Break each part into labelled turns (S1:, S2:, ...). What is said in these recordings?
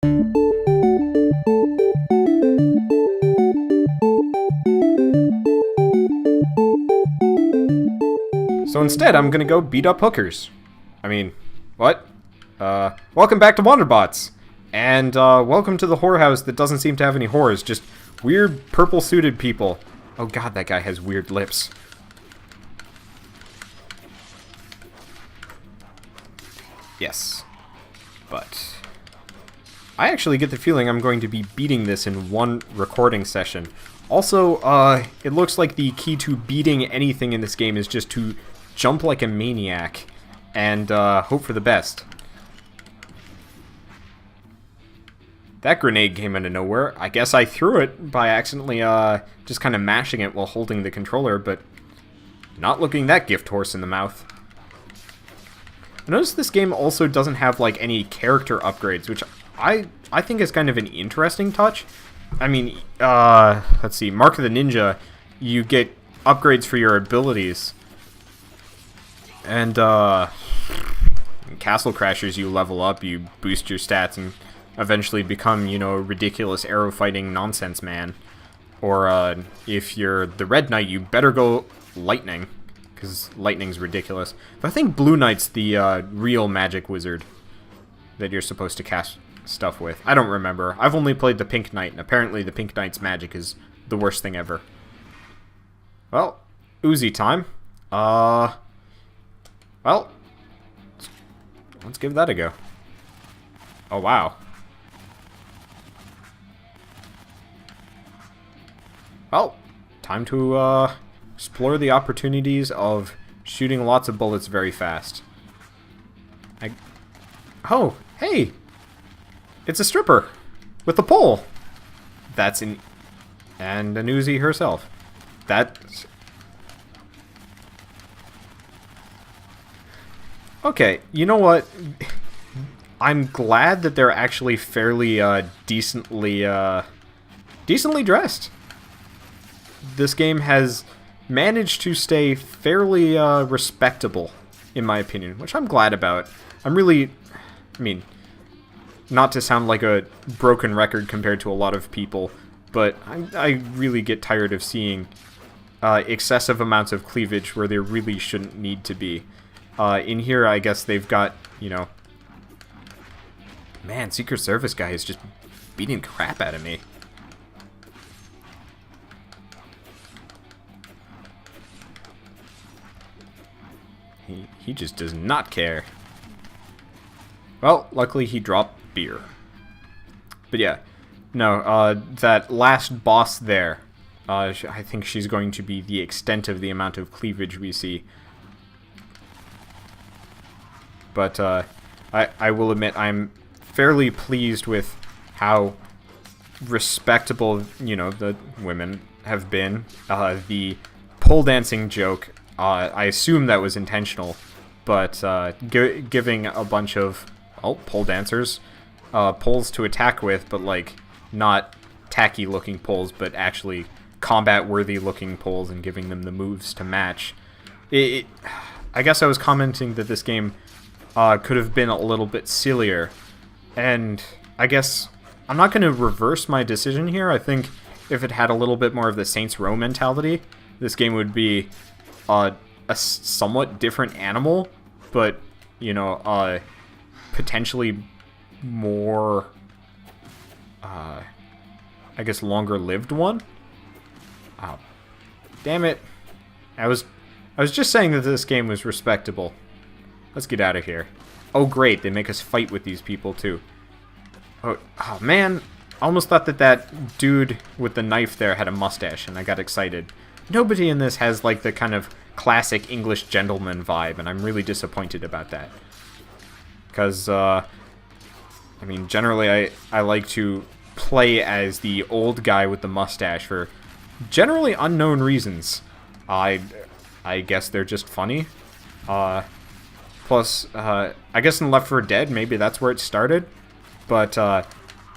S1: So instead, I'm gonna go beat up hookers. I mean, what? Welcome back to Wanderbots! And, welcome to the whorehouse that doesn't seem to have any whores, just weird purple-suited people. Oh god, that guy has weird lips. Yes. But I actually get the feeling I'm going to be beating this in one recording session. Also, it looks like the key to beating anything in this game is just to jump like a maniac and hope for the best. That grenade came out of nowhere. I guess I threw it by accidentally just kind of mashing it while holding the controller, but not looking that gift horse in the mouth. I notice this game also doesn't have like any character upgrades, which I think is kind of an interesting touch. I mean, let's see, Mark of the Ninja, you get upgrades for your abilities. And, Castle Crashers, you level up, you boost your stats, and eventually become, you know, a ridiculous arrow-fighting nonsense man. Or, if you're the Red Knight, you better go Lightning, because Lightning's ridiculous. But I think Blue Knight's the, real magic wizard that you're supposed to cast stuff with. I don't remember. I've only played the Pink Knight, and apparently the Pink Knight's magic is the worst thing ever. Well, Uzi time. Well, let's give that a go. Oh, wow. Well, time to, explore the opportunities of shooting lots of bullets very fast. Oh, hey! It's a stripper! With a pole! That's an... and an Uzi herself. That's... okay, you know what? I'm glad that they're actually fairly, decently dressed. This game has managed to stay fairly, respectable, in my opinion, which I'm glad about. I'm really... I mean, not to sound like a broken record compared to a lot of people, but I really get tired of seeing, excessive amounts of cleavage where there really shouldn't need to be. In here, I guess they've got, you know... Man, Secret Service guy is just beating crap out of me. He just does not care. Well, luckily he dropped beer. But yeah, no, that last boss there, I think she's going to be the extent of the amount of cleavage we see. But I will admit I'm fairly pleased with how respectable, you know, the women have been. The pole dancing joke, I assume that was intentional, but giving a bunch of, pole dancers poles to attack with, but like not tacky looking poles, but actually combat worthy looking poles, and giving them the moves to match. I guess I was commenting that this game could have been a little bit sillier, and I guess I'm not going to reverse my decision here. I think if it had a little bit more of the Saints Row mentality, this game would be a somewhat different animal, but, you know, potentially more, I guess, longer-lived one. Oh, damn it. I was just saying that this game was respectable. Let's get out of here. Oh, great. They make us fight with these people, too. Oh, man. I almost thought that dude with the knife there had a mustache, and I got excited. Nobody in this has, like, the kind of classic English gentleman vibe, and I'm really disappointed about that. Because, I mean, generally I like to play as the old guy with the mustache for generally unknown reasons. I guess they're just funny. Plus, I guess in Left 4 Dead, maybe that's where it started. But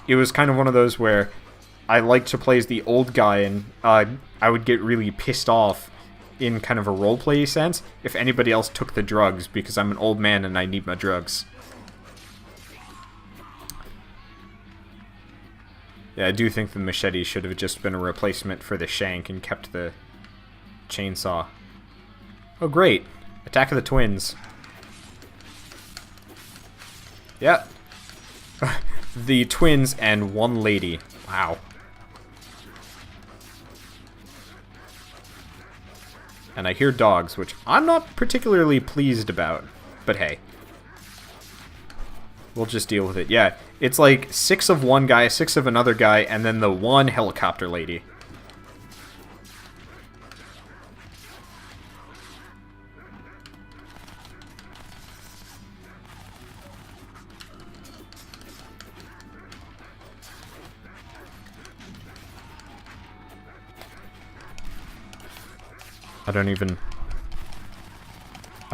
S1: it was kind of one of those where I liked to play as the old guy, and I would get really pissed off in kind of a roleplay sense if anybody else took the drugs, because I'm an old man and I need my drugs. Yeah, I do think the machete should have just been a replacement for the shank and kept the chainsaw. Oh, great. Attack of the Twins. Yeah. The twins and one lady. Wow. And I hear dogs, which I'm not particularly pleased about. But hey. We'll just deal with it. Yeah, it's like 6 of one guy, 6 of another guy, and then the one helicopter lady. I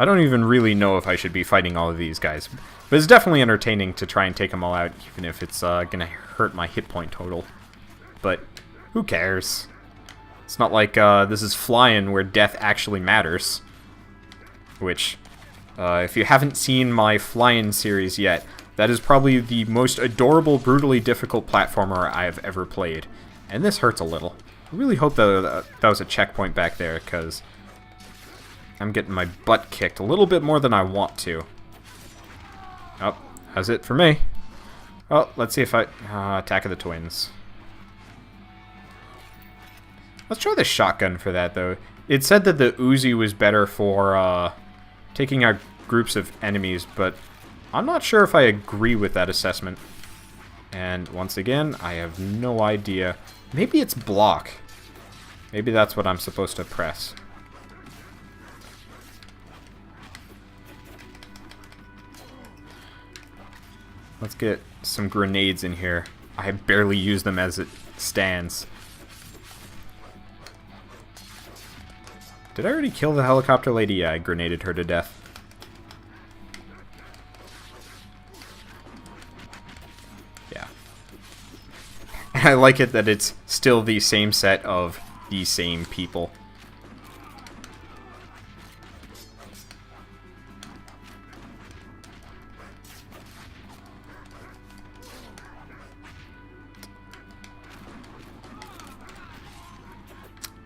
S1: don't even really know if I should be fighting all of these guys. But it's definitely entertaining to try and take them all out, even if it's gonna hurt my hit point total. But who cares? It's not like this is Flying where death actually matters. Which, if you haven't seen my Flying series yet, that is probably the most adorable, brutally difficult platformer I have ever played. And this hurts a little. I really hope that was a checkpoint back there, because I'm getting my butt kicked a little bit more than I want to. Oh, that's it for me. Oh, let's see if I... Attack of the Twins. Let's try the shotgun for that, though. It said that the Uzi was better for taking out groups of enemies, but I'm not sure if I agree with that assessment. And once again, I have no idea. Maybe it's block. Maybe that's what I'm supposed to press. Let's get some grenades in here. I barely use them as it stands. Did I already kill the helicopter lady? Yeah, I grenaded her to death. Yeah. I like it that it's still the same set of the same people.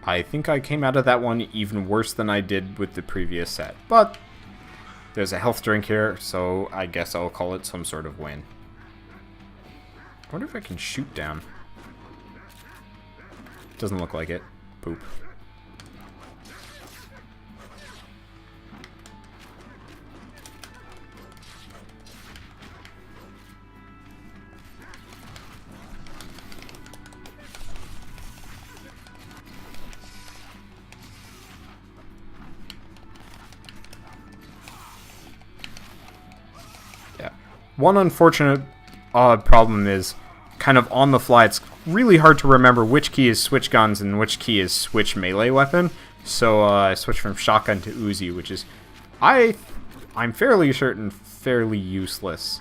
S1: I think I came out of that one even worse than I did with the previous set, but there's a health drink here, so I guess I'll call it some sort of win. I wonder if I can shoot down. Doesn't look like it. Poop. One unfortunate problem is, kind of on the fly, it's really hard to remember which key is switch guns and which key is switch melee weapon. So I switched from shotgun to Uzi, which is, I'm fairly certain, fairly useless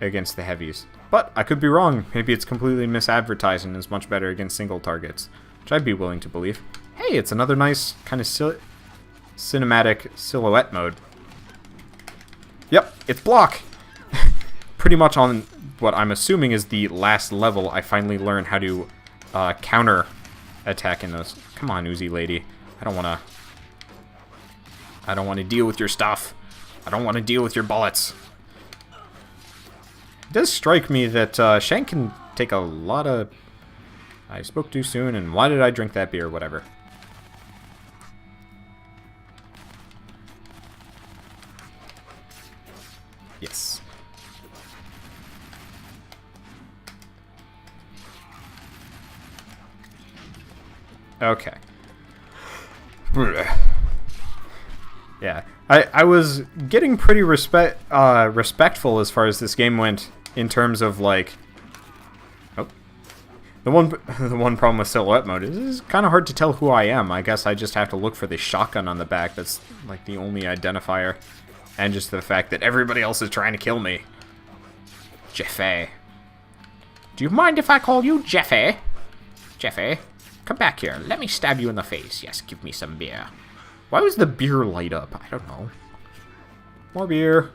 S1: against the heavies. But I could be wrong. Maybe it's completely misadvertised and is much better against single targets, which I'd be willing to believe. Hey, it's another nice kind of cinematic silhouette mode. Yep, it's block. Pretty much on what I'm assuming is the last level, I finally learn how to counter attack in those. Come on, Uzi lady. I don't want to deal with your stuff. I don't want to deal with your bullets. It does strike me that Shank can take a lot of... I spoke too soon, and why did I drink that beer? Whatever. Yes. Okay. Yeah, I was getting pretty respectful as far as this game went in terms of like, oh, the one problem with silhouette mode is it's kind of hard to tell who I am. I guess I just have to look for the shotgun on the back. That's like the only identifier, and just the fact that everybody else is trying to kill me. Jeffy, do you mind if I call you Jeffy? Jeffy. Come back here. Let me stab you in the face. Yes, give me some beer. Why was the beer light up? I don't know. More beer.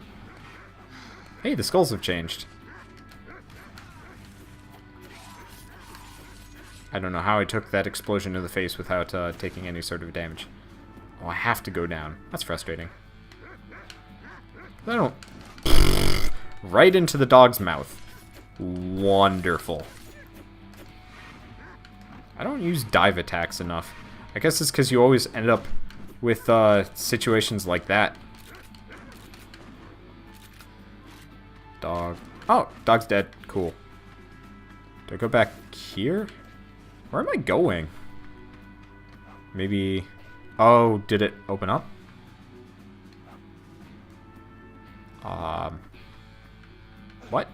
S1: Hey, the skulls have changed. I don't know how I took that explosion to the face without taking any sort of damage. Oh, I have to go down. That's frustrating. I don't... Right into the dog's mouth. Wonderful. I don't use dive attacks enough. I guess it's because you always end up with situations like that. Dog. Oh, dog's dead. Cool. Do I go back here? Where am I going? Maybe... Oh, did it open up? What?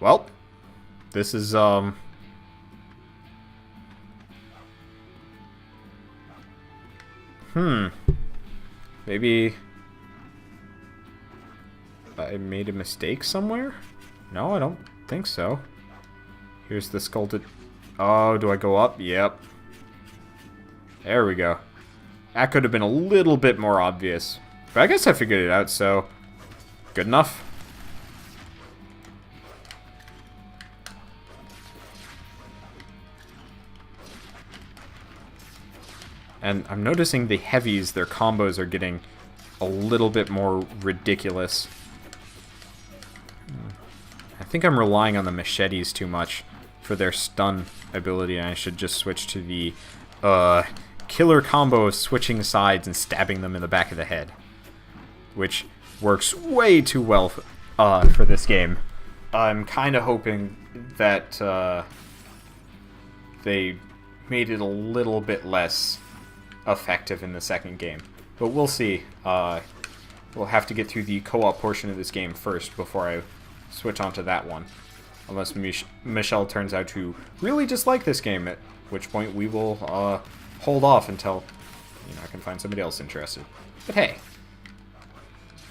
S1: Well, this is, Maybe I made a mistake somewhere? No, I don't think so. Here's the sculpted... Oh, do I go up? Yep. There we go. That could have been a little bit more obvious. But I guess I figured it out, so... Good enough. And I'm noticing the heavies, their combos are getting a little bit more ridiculous. I think I'm relying on the machetes too much for their stun ability, and I should just switch to the killer combo of switching sides and stabbing them in the back of the head. Which works way too well for this game. I'm kind of hoping that they made it a little bit less effective in the second game. But we'll see. We'll have to get through the co-op portion of this game first before I switch on to that one. Unless Michelle turns out to really dislike this game, at which point we will hold off until I can find somebody else interested. But hey,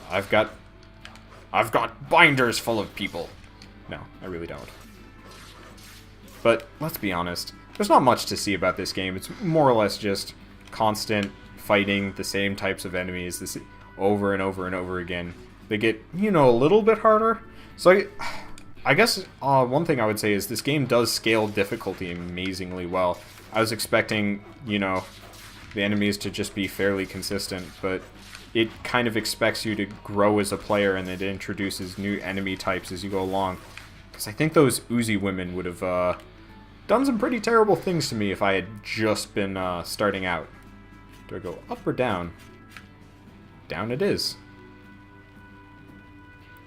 S1: I've got binders full of people. No, I really don't. But let's be honest, there's not much to see about this game. It's more or less just constant fighting the same types of enemies this over and over and over again. They get, a little bit harder. So I guess one thing I would say is this game does scale difficulty amazingly well. I was expecting, the enemies to just be fairly consistent, but it kind of expects you to grow as a player, and it introduces new enemy types as you go along. Because I think those Uzi women would have done some pretty terrible things to me if I had just been starting out. Do I go up or down? Down it is.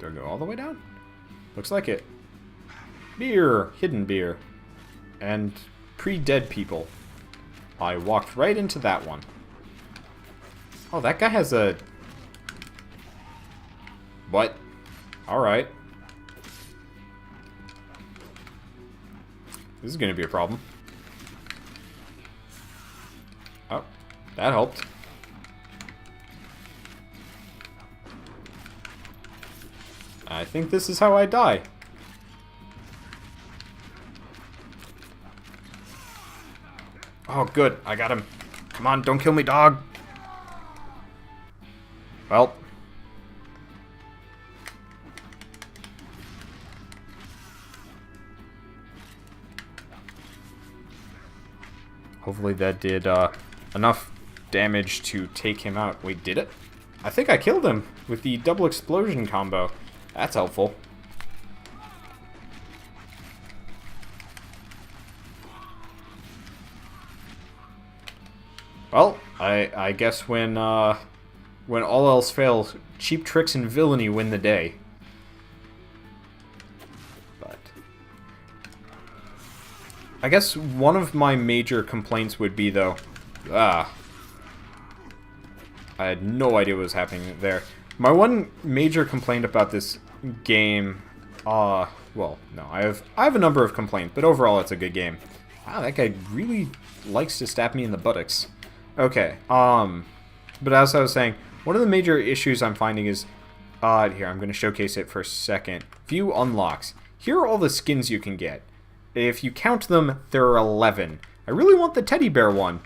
S1: Do I go all the way down? Looks like it. Beer! Hidden beer. And pre-dead people. I walked right into that one. Oh, that guy has a... What? Alright. This is gonna be a problem. Oh, that helped. I think this is how I die. Oh, good. I got him. Come on, don't kill me, dog. Well. Hopefully that did enough damage to take him out. Wait, did it? I think I killed him with the double explosion combo. That's helpful. Well, I guess when all else fails, cheap tricks and villainy win the day. But I guess one of my major complaints would be, though, I had no idea what was happening there. My one major complaint about this game, well, no, I have a number of complaints, but overall it's a good game. Wow, that guy really likes to stab me in the buttocks. Okay, but as I was saying, one of the major issues I'm finding is, here, I'm going to showcase it for a second. View unlocks. Here are all the skins you can get. If you count them, there are 11. I really want the teddy bear one.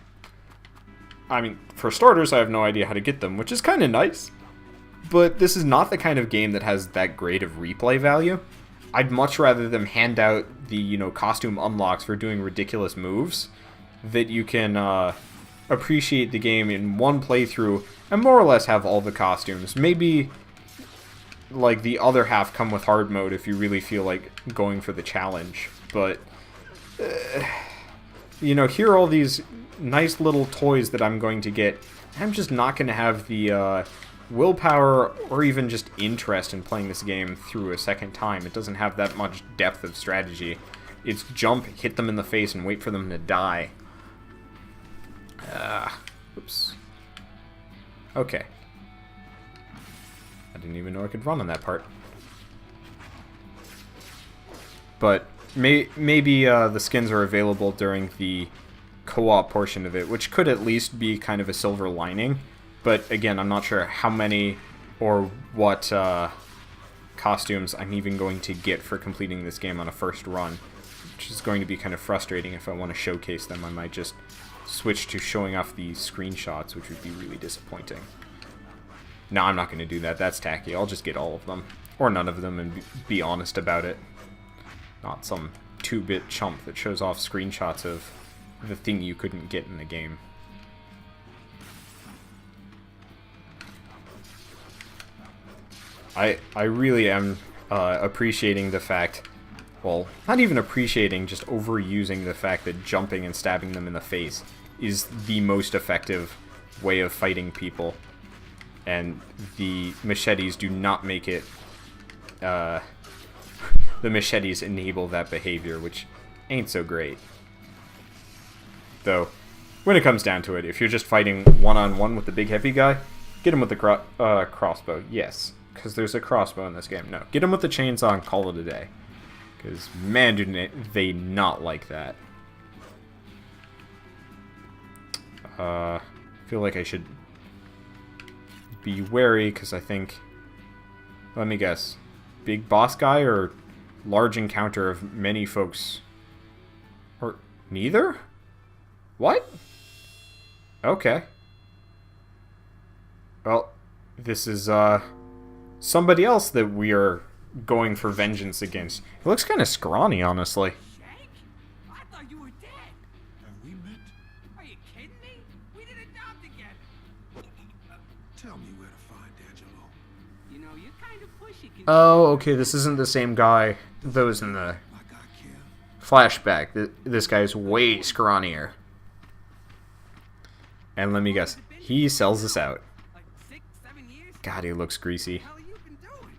S1: I mean, for starters, I have no idea how to get them, which is kind of nice. But this is not the kind of game that has that great of replay value. I'd much rather them hand out the, you know, costume unlocks for doing ridiculous moves that you can appreciate the game in one playthrough and more or less have all the costumes. Maybe, like, the other half come with hard mode if you really feel like going for the challenge. But, you know, here are all these nice little toys that I'm going to get. I'm just not going to have the willpower or even just interest in playing this game through a second time. It doesn't have that much depth of strategy. It's jump, hit them in the face, and wait for them to die. Oops. Okay. I didn't even know I could run on that part. But maybe the skins are available during the co-op portion of it, which could at least be kind of a silver lining. But again, I'm not sure how many or what costumes I'm even going to get for completing this game on a first run, which is going to be kind of frustrating. If I want to showcase them, I might just switch to showing off the screenshots, which would be really disappointing. No, I'm not going to do that. That's tacky. I'll just get all of them. Or none of them and be honest about it. Not some 2-bit chump that shows off screenshots of the thing you couldn't get in the game. I really am appreciating the fact, well, not even appreciating, just overusing the fact that jumping and stabbing them in the face is the most effective way of fighting people. And the machetes do not make it, the machetes enable that behavior, which ain't so great. Though, when it comes down to it, if you're just fighting one-on-one with the big heavy guy, get him with the crossbow, yes. Because there's a crossbow in this game. No, get him with the chainsaw and call it a day. Because, man, do they not like that. I feel like I should be wary, because I think... Let me guess. Big boss guy or large encounter of many folks? Or neither? What? Okay. Well, this is, somebody else that we are going for vengeance against. He looks kind of scrawny, honestly.
S2: Shank? I thought you were dead.
S3: Have we met?
S2: Are you kidding me? We did a job together.
S3: Tell me where to find Angelo.
S2: You know, you're kind of pushy.
S1: Oh, okay, this isn't the same guy that was in the
S3: My guy Kim.
S1: flashback. This guy's way scrawnier. And let me guess, he sells us out.
S2: Like 6, 7 years?
S1: God, he looks greasy.
S2: What the hell you been doing?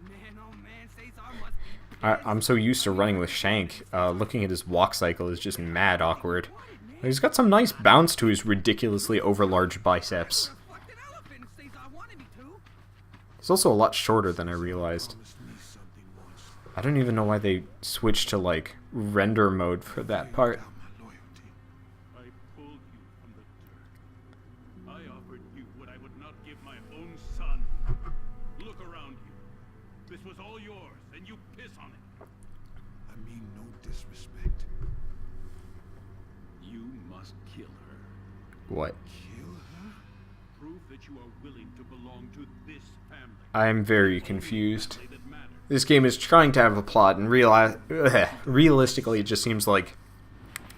S2: Man, oh man, Cesar must be...
S1: I'm so used to running with Shank. Looking at his walk cycle is just mad awkward. He's got some nice bounce to his ridiculously overlarge biceps.
S2: Fucked an elephant if Cesar wanted me to.
S1: He's also a lot shorter than I realized.
S3: Promise me something once.
S1: I don't even know why they switched to, like, render mode for that part.
S3: Without my loyalty.
S4: I pulled you from the dirt. I offered you what I would not give my own son. Look around you. This was all yours, and you piss on it.
S3: I mean no disrespect.
S4: You must kill her.
S1: What?
S3: Kill her?
S4: Prove that you are willing to belong to this family.
S1: I'm very confused.
S4: Family that matters.
S1: This game is trying to have a plot, and realistically, it just seems like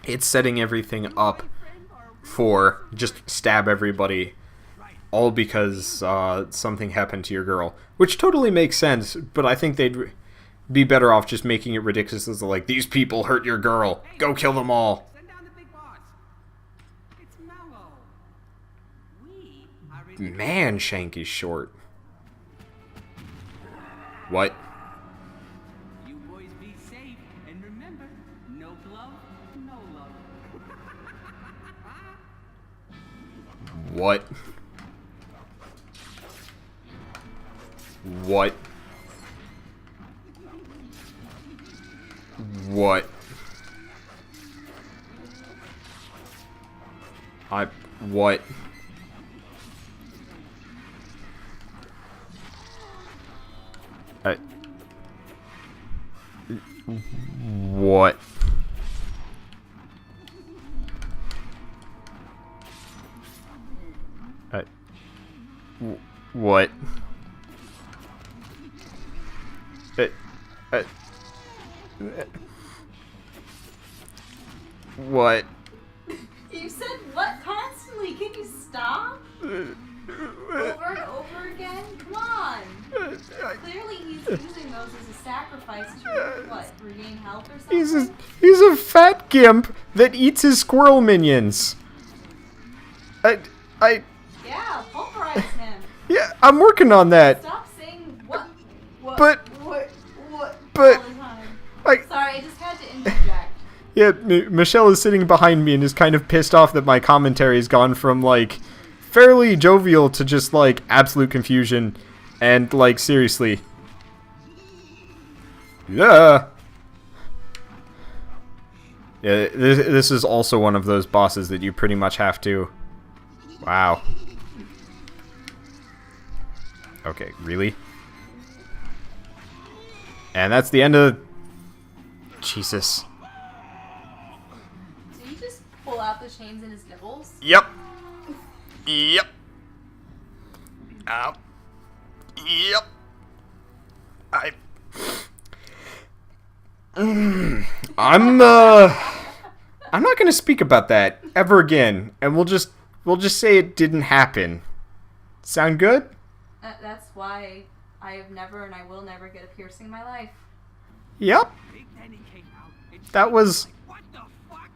S1: it's setting everything up for just stab everybody, all because something happened to your girl. Which totally makes sense, but I think they'd be better off just making it ridiculous as like, these people hurt your girl, go kill them all.
S2: Send down the big boss. It's Mello. We are in...
S1: Man, Shank is short. What?
S2: You boys be safe, and remember, no glove, no love.
S1: What? What? What? What? What? What? What?
S5: You said what constantly? Can you stop? Over and over again? Come on. Clearly he's using those as a sacrifice to, what, regain health or something?
S1: He's a fat gimp that eats his squirrel minions.
S5: Yeah, pulverize him.
S1: Yeah, I'm working on that.
S5: Stop saying what
S1: But-
S5: what
S1: but-
S5: all the time.
S1: I-
S5: Sorry, I just had to interject.
S1: Yeah, Michelle is sitting behind me and is kind of pissed off that my commentary has gone from, like, fairly jovial to just, like, absolute confusion. And, like, seriously. Yeah. Yeah, this is also one of those bosses that you pretty much have to... Wow. Okay, really? And that's the end of... Jesus.
S5: Did he just pull out the chains in his nipples?
S1: Yep. Yep. Ow. Yep. I'm not gonna speak about that ever again, and we'll just say it didn't happen. Sound good?
S5: That's why I have never and I will never get a piercing in my life.
S1: Yep.
S2: Big Daddy came out and
S1: That was...
S2: what the fuck?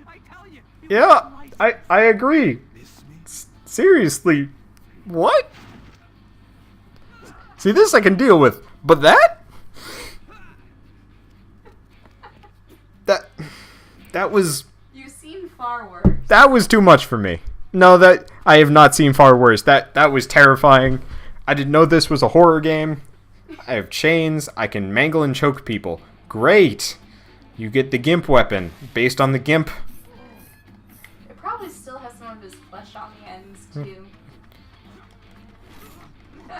S2: I tell you.
S1: Yeah, I agree. Seriously. What? See, this I can deal with, but that? That was...
S5: You've seen far worse.
S1: That was too much for me. No, that I have not seen far worse. That was terrifying. I didn't know this was a horror game. I have chains. I can mangle and choke people. Great. You get the gimp weapon based on the gimp.
S5: It probably still has some of his flesh on the ends too.
S2: Oh,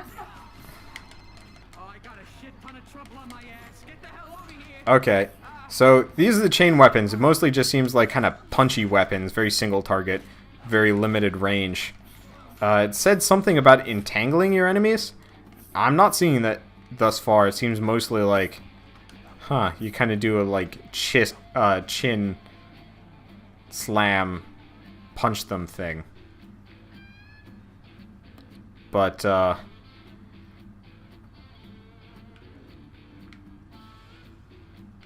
S2: I got a shit ton of trouble on my ass. Get the hell over here.
S1: Okay. So these are the chain weapons. It mostly just seems like kind of punchy weapons, very single target, very limited range. It said something about entangling your enemies. I'm not seeing that thus far. It seems mostly like, you kind of do a like chin slam, punch them thing. But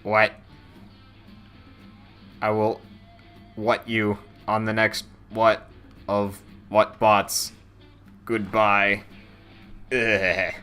S1: what? I will what you on the next what of what bots. Goodbye. Ugh.